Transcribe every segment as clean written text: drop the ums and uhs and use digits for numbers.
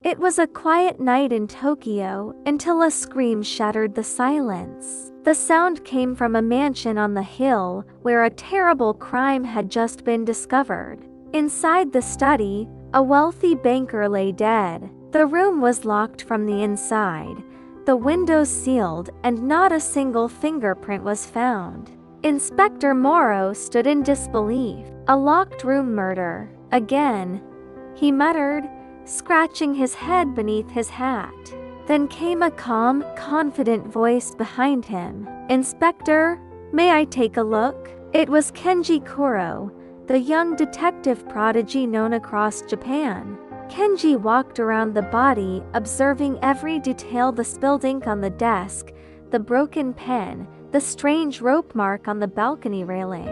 It was a quiet night in Tokyo until a scream shattered the silence. The sound came from a mansion on the hill where a terrible crime had just been discovered. Inside the study, a wealthy banker lay dead. The room was locked from the inside, the windows sealed, and not a single fingerprint was found. Inspector Morrow stood in disbelief. A locked room murder. Again, he muttered, scratching his head beneath his hat. Then came a calm, confident voice behind him. "Inspector, may I take a look?" It was Kenji Kuro, the young detective prodigy known across Japan. Kenji walked around the body, observing every detail: the spilled ink on the desk, the broken pen, the strange rope mark on the balcony railing.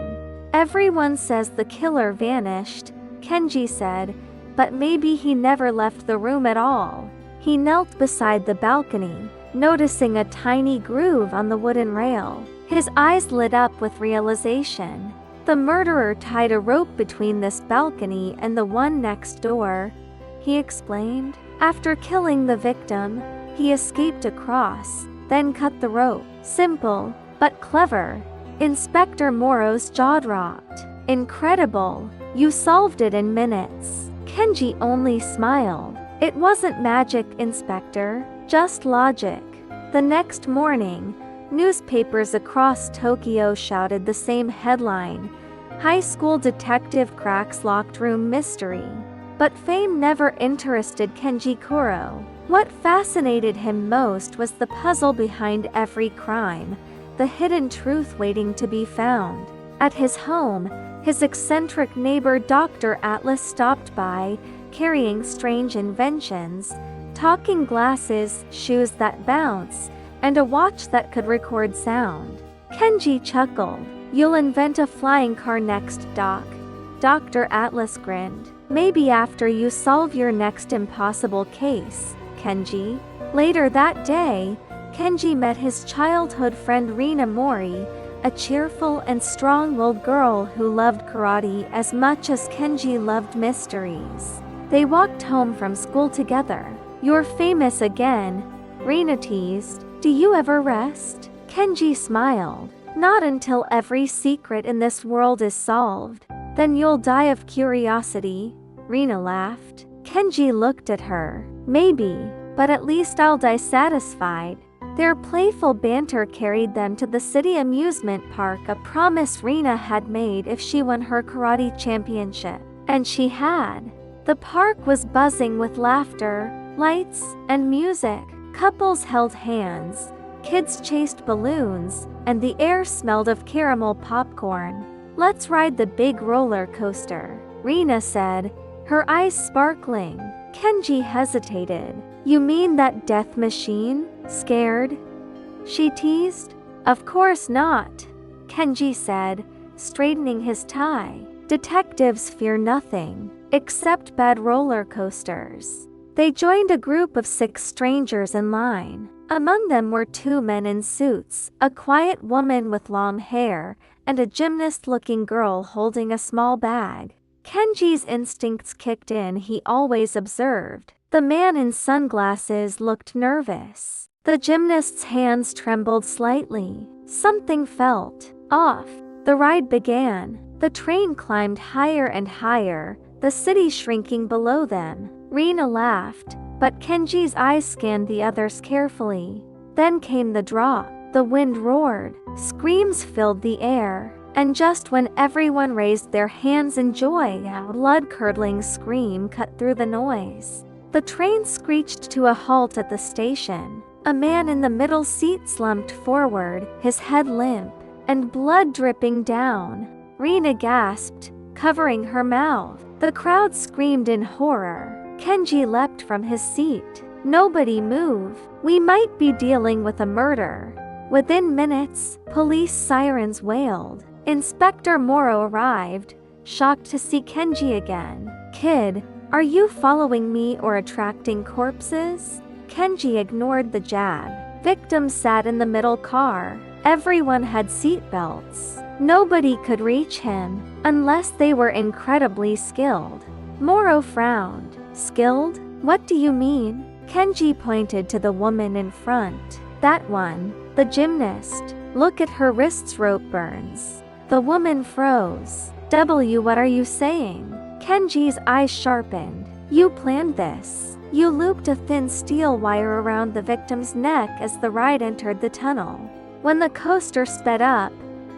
"Everyone says the killer vanished," Kenji said, "but maybe he never left the room at all." He knelt beside the balcony, noticing a tiny groove on the wooden rail. His eyes lit up with realization. The murderer tied a rope between this balcony and the one next door, he explained. After killing the victim, he escaped across, then cut the rope. Simple, but clever. Inspector Morrow's jaw dropped. "Incredible. You solved it in minutes." Kenji only smiled. "It wasn't magic, Inspector, just logic." The next morning, newspapers across Tokyo shouted the same headline: "High school detective cracks locked room mystery." But fame never interested Kenji Kuro. What fascinated him most was the puzzle behind every crime, the hidden truth waiting to be found. At his home, his eccentric neighbor Dr. Atlas stopped by, carrying strange inventions, talking glasses, shoes that bounce, and a watch that could record sound. Kenji chuckled. "You'll invent a flying car next, Doc." Dr. Atlas grinned. "Maybe after you solve your next impossible case, Kenji." Later that day, Kenji met his childhood friend Rina Mori, a cheerful and strong-willed girl who loved karate as much as Kenji loved mysteries. They walked home from school together. "You're famous again," Rina teased. "Do you ever rest?" Kenji smiled. "Not until every secret in this world is solved. Then you'll die of curiosity," Rina laughed. Kenji looked at her. "Maybe, but at least I'll die satisfied." Their playful banter carried them to the city amusement park, a promise Rina had made if she won her karate championship. And she had. The park was buzzing with laughter, lights, and music. Couples held hands, kids chased balloons, and the air smelled of caramel popcorn. "Let's ride the big roller coaster," Rina said, her eyes sparkling. Kenji hesitated. "You mean that death machine? Scared?" she teased. "Of course not," Kenji said, straightening his tie. "Detectives fear nothing, except bad roller coasters." They joined a group of 6 strangers in line. Among them were 2 men in suits, a quiet woman with long hair, and a gymnast-looking girl holding a small bag. Kenji's instincts kicked in. He always observed. The man in sunglasses looked nervous. The gymnast's hands trembled slightly. Something felt off. The ride began. The train climbed higher and higher, the city shrinking below them. Rina laughed, but Kenji's eyes scanned the others carefully. Then came the drop. The wind roared. Screams filled the air. And just when everyone raised their hands in joy, a blood-curdling scream cut through the noise. The train screeched to a halt at the station. A man in the middle seat slumped forward, his head limp, and blood dripping down. Rina gasped, covering her mouth. The crowd screamed in horror. Kenji leapt from his seat. "Nobody move. We might be dealing with a murder." Within minutes, police sirens wailed. Inspector Morrow arrived, shocked to see Kenji again. "Kid, are you following me or attracting corpses?" Kenji ignored the jab. Victims sat in the middle car. Everyone had seatbelts. Nobody could reach him, unless they were incredibly skilled. Morrow frowned. "Skilled? What do you mean? Kenji pointed to the woman in front. That one, the gymnast. Look at her wrists, rope burns. The woman froze. What are you saying? Kenji's eyes sharpened. You planned this. You looped a thin steel wire around the victim's neck as the ride entered the tunnel. When the coaster sped up,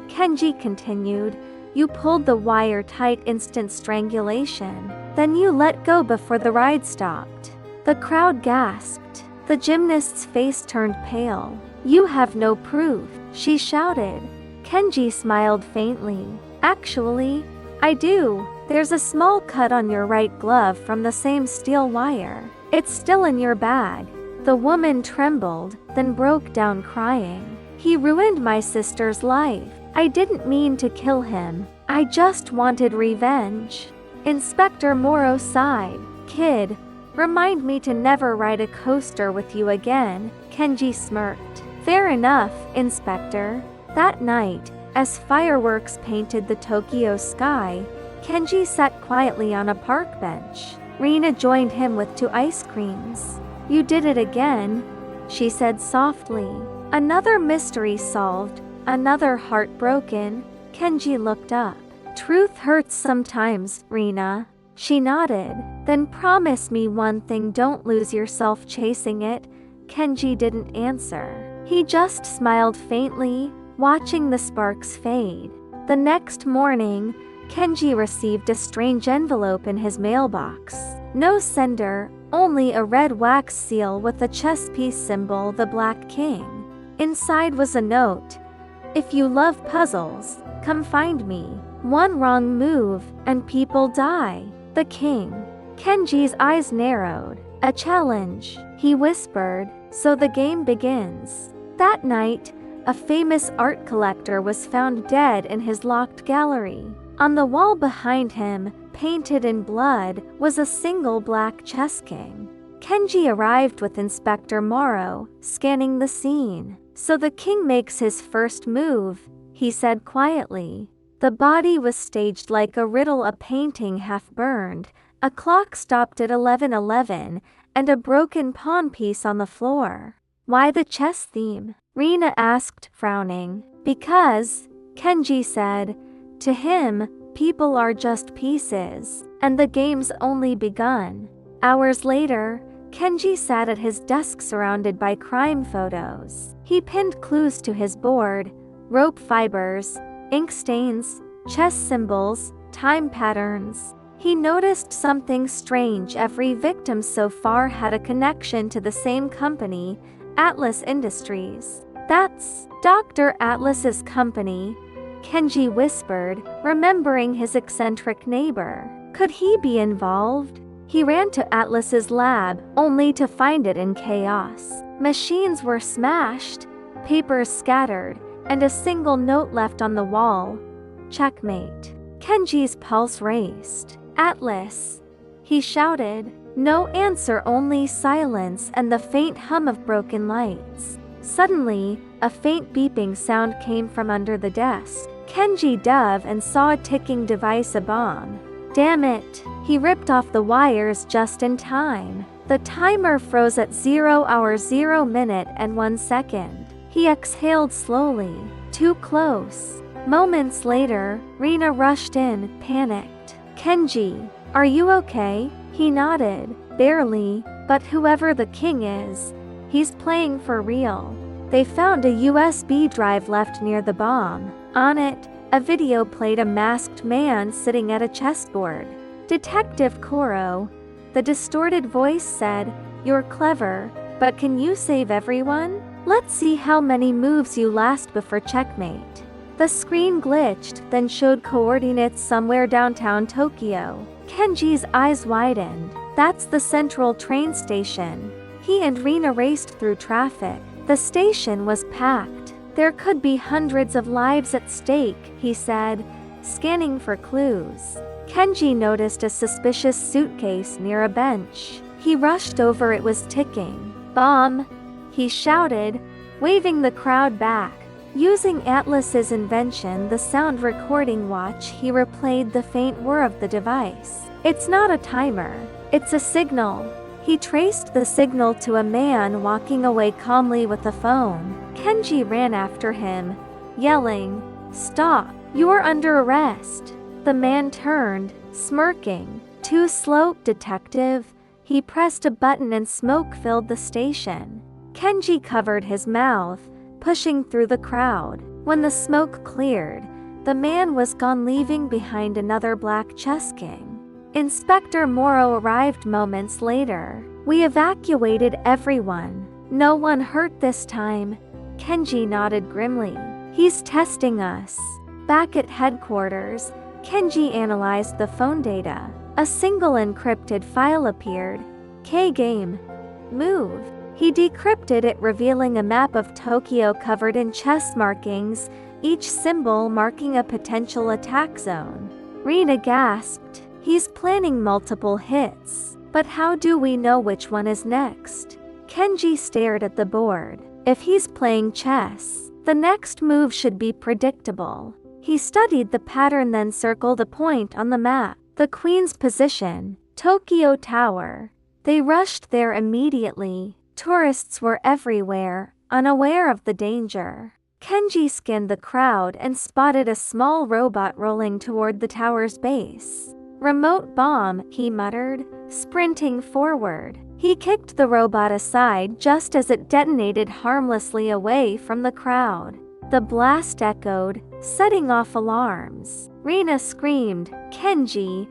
Kenji continued, you pulled the wire tight, instant strangulation. Then you let go before the ride stopped. The crowd gasped. The gymnast's face turned pale. You have no proof, she shouted. Kenji smiled faintly. Actually, I do. There's a small cut on your right glove from the same steel wire. It's still in your bag. The woman trembled, then broke down crying. He ruined my sister's life. I didn't mean to kill him. I just wanted revenge. Inspector Moro sighed. Kid, remind me to never ride a coaster with you again. Kenji smirked. Fair enough, Inspector. That night, as fireworks painted the Tokyo sky, Kenji sat quietly on a park bench. Rina joined him with 2 ice creams. You did it again, she said softly. Another mystery solved, another heart broken. Kenji looked up. Truth hurts sometimes, Rina. She nodded. Then promise me one thing, don't lose yourself chasing it. Kenji didn't answer. He just smiled faintly, watching the sparks fade. The next morning, Kenji received a strange envelope in his mailbox. No sender, only a red wax seal with a chess piece symbol, the Black King. Inside was a note. If you love puzzles, come find me. One wrong move, and people die. The king. Kenji's eyes narrowed. A challenge, he whispered, so the game begins. That night, a famous art collector was found dead in his locked gallery. On the wall behind him, painted in blood, was a single black chess king. Kenji arrived with Inspector Moro, scanning the scene. So the king makes his first move, he said quietly. The body was staged like a riddle, a painting half burned, a clock stopped at 11:11, and a broken pawn piece on the floor. Why the chess theme? Rina asked, frowning. Because, Kenji said, to him, people are just pieces, and the game's only begun. Hours later, Kenji sat at his desk surrounded by crime photos. He pinned clues to his board, rope fibers, ink stains, chess symbols, time patterns. He noticed something strange. Every victim so far had a connection to the same company, Atlas Industries. That's Dr. Atlas's company, Kenji whispered, remembering his eccentric neighbor. Could he be involved? He ran to Atlas's lab, only to find it in chaos. Machines were smashed, papers scattered, and a single note left on the wall. Checkmate. Kenji's pulse raced. Atlas, he shouted. No answer, only silence and the faint hum of broken lights. Suddenly, a faint beeping sound came from under the desk. Kenji dove and saw a ticking device, a bomb. Damn it! He ripped off the wires just in time. The timer froze at 0 hour 0 minute and 1 second. He exhaled slowly. Too close. Moments later, Rina rushed in, panicked. Kenji, are you okay? He nodded. Barely, but whoever the king is, he's playing for real. They found a USB drive left near the bomb. On it, a video played, a masked man sitting at a chessboard. Detective Kuro, the distorted voice said, you're clever, but can you save everyone? Let's see how many moves you last before checkmate. The screen glitched, then showed coordinates somewhere downtown Tokyo. Kenji's eyes widened. That's the central train station. He and Rina raced through traffic. The station was packed. There could be hundreds of lives at stake, he said, scanning for clues. Kenji noticed a suspicious suitcase near a bench. He rushed over, it was ticking. Bomb! He shouted, waving the crowd back. Using Atlas's invention, the sound recording watch, he replayed the faint whir of the device. It's not a timer. It's a signal. He traced the signal to a man walking away calmly with a phone. Kenji ran after him, yelling, "Stop! You're under arrest!" The man turned, smirking. "Too slow, detective." He pressed a button and smoke filled the station. Kenji covered his mouth, pushing through the crowd. When the smoke cleared, the man was gone, leaving behind another black chess king. Inspector Moro arrived moments later. "We evacuated everyone. No one hurt this time." Kenji nodded grimly. "He's testing us." Back at headquarters, Kenji analyzed the phone data. A single encrypted file appeared. K-game. Move. He decrypted it, revealing a map of Tokyo covered in chess markings, each symbol marking a potential attack zone. Rina gasped. "He's planning multiple hits. But how do we know which one is next?" Kenji stared at the board. If he's playing chess, the next move should be predictable. He studied the pattern, then circled a point on the map. The queen's position, Tokyo Tower. They rushed there immediately. Tourists were everywhere, unaware of the danger. Kenji scanned the crowd and spotted a small robot rolling toward the tower's base. "Remote bomb," he muttered, sprinting forward. He kicked the robot aside just as it detonated harmlessly away from the crowd. The blast echoed, setting off alarms. Rina screamed, "Kenji!"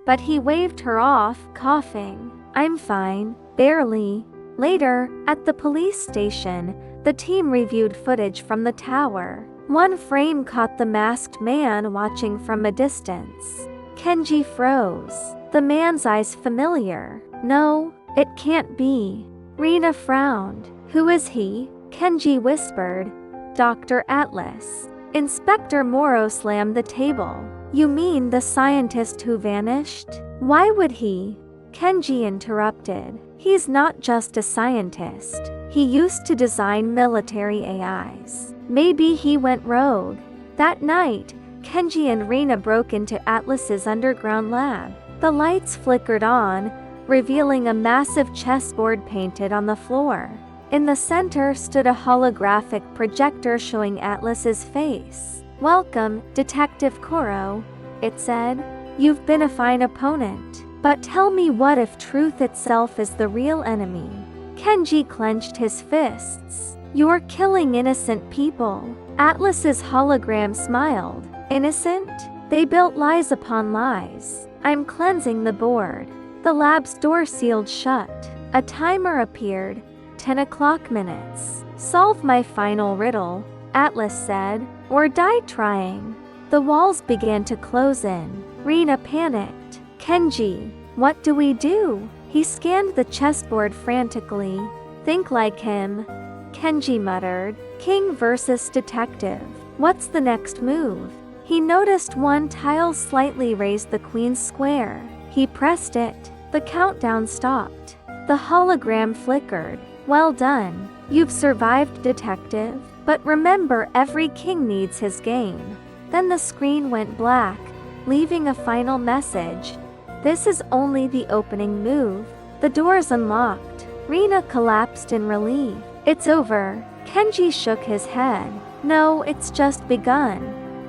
but he waved her off, coughing. "I'm fine, barely." Later, at the police station, the team reviewed footage from the tower. One frame caught the masked man watching from a distance. Kenji froze. The man's eyes familiar. "No, it can't be." Rina frowned. "Who is he?" Kenji whispered. "Dr. Atlas." Inspector Moro slammed the table. "You mean the scientist who vanished?" "Why would he?" Kenji interrupted. "He's not just a scientist. He used to design military AIs. Maybe he went rogue." That night, Kenji and Rina broke into Atlas's underground lab. The lights flickered on, revealing a massive chessboard painted on the floor. In the center stood a holographic projector showing Atlas's face. "Welcome, Detective Kuro," it said. "You've been a fine opponent. But tell me, what if truth itself is the real enemy?" Kenji clenched his fists. "You're killing innocent people." Atlas's hologram smiled. "Innocent? They built lies upon lies. I'm cleansing the board." The lab's door sealed shut. A timer appeared. 10 o'clock minutes. "Solve my final riddle," Atlas said, "or die trying." The walls began to close in. Rina panicked. "Kenji, what do we do?" He scanned the chessboard frantically. "Think like him," Kenji muttered. "King versus detective. What's the next move?" He noticed one tile slightly raised the queen's square. He pressed it. The countdown stopped. The hologram flickered. "Well done. You've survived, detective. But remember, every king needs his game." Then the screen went black, leaving a final message. "This is only the opening move." The doors unlocked. Rina collapsed in relief. "It's over." Kenji shook his head. "No, it's just begun."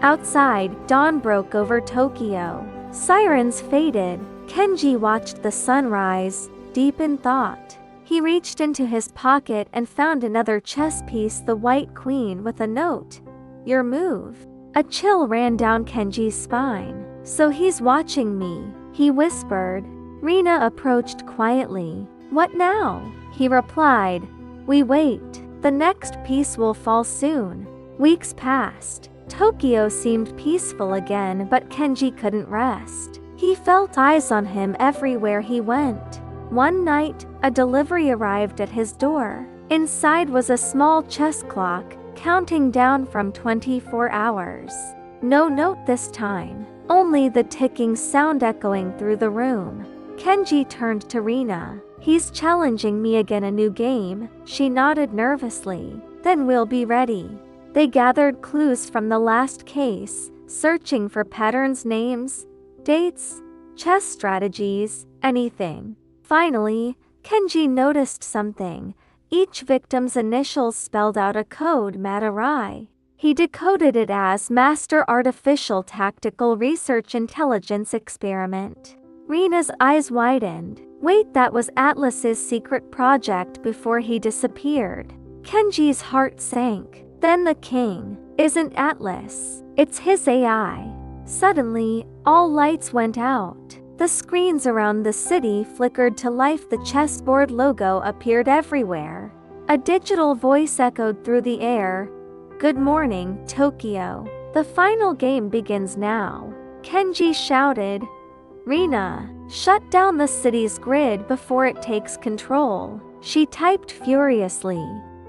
Outside, dawn broke over Tokyo. Sirens faded. Kenji watched the sunrise, deep in thought. He reached into his pocket and found another chess piece, the white queen, with a note. "Your move." A chill ran down Kenji's spine. "So he's watching me," he whispered. Rina approached quietly. "What now?" he replied. "We wait. The next piece will fall soon." Weeks passed. Tokyo seemed peaceful again, but Kenji couldn't rest. He felt eyes on him everywhere he went. One night, a delivery arrived at his door. Inside was a small chess clock, counting down from 24 hours. No note this time, only the ticking sound echoing through the room. Kenji turned to Rina. "He's challenging me again, a new game." She nodded nervously. "Then we'll be ready." They gathered clues from the last case, searching for patterns, names, dates, chess strategies, anything. Finally, Kenji noticed something. Each victim's initials spelled out a code Matarai. He decoded it as Master Artificial Tactical Research Intelligence Experiment. Rina's eyes widened. Wait, that was Atlas's secret project before he disappeared. Kenji's heart sank. Then the king isn't Atlas. It's his AI. Suddenly, all lights went out. The screens around the city flickered to life. The chessboard logo appeared everywhere. A digital voice echoed through the air. Good morning, Tokyo. The final game begins now. Kenji shouted. Rina, shut down the city's grid before it takes control. She typed furiously.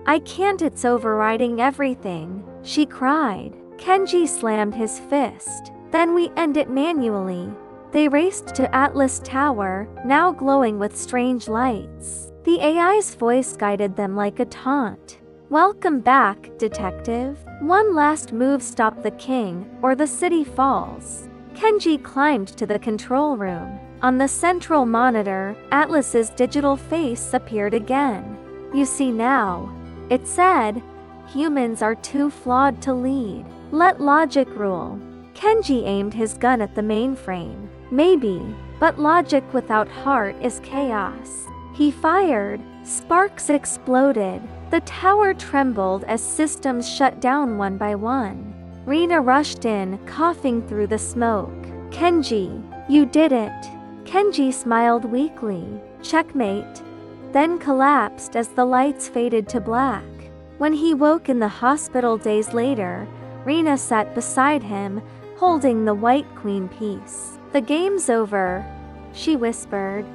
I can't, it's overriding everything, she cried. Kenji slammed his fist. Then we end it manually. They raced to Atlas Tower, now glowing with strange lights. The AI's voice guided them like a taunt. Welcome back, detective. One last move stopped the king, or the city falls. Kenji climbed to the control room. On the central monitor, Atlas's digital face appeared again. You see now, it said, humans are too flawed to lead. Let logic rule. Kenji aimed his gun at the mainframe. Maybe, but logic without heart is chaos. He fired. Sparks exploded. The tower trembled as systems shut down one by one. Rina rushed in, coughing through the smoke. Kenji, you did it. Kenji smiled weakly. Checkmate. Then collapsed as the lights faded to black. When he woke in the hospital days later, Rina sat beside him, holding the White Queen piece. The game's over, she whispered.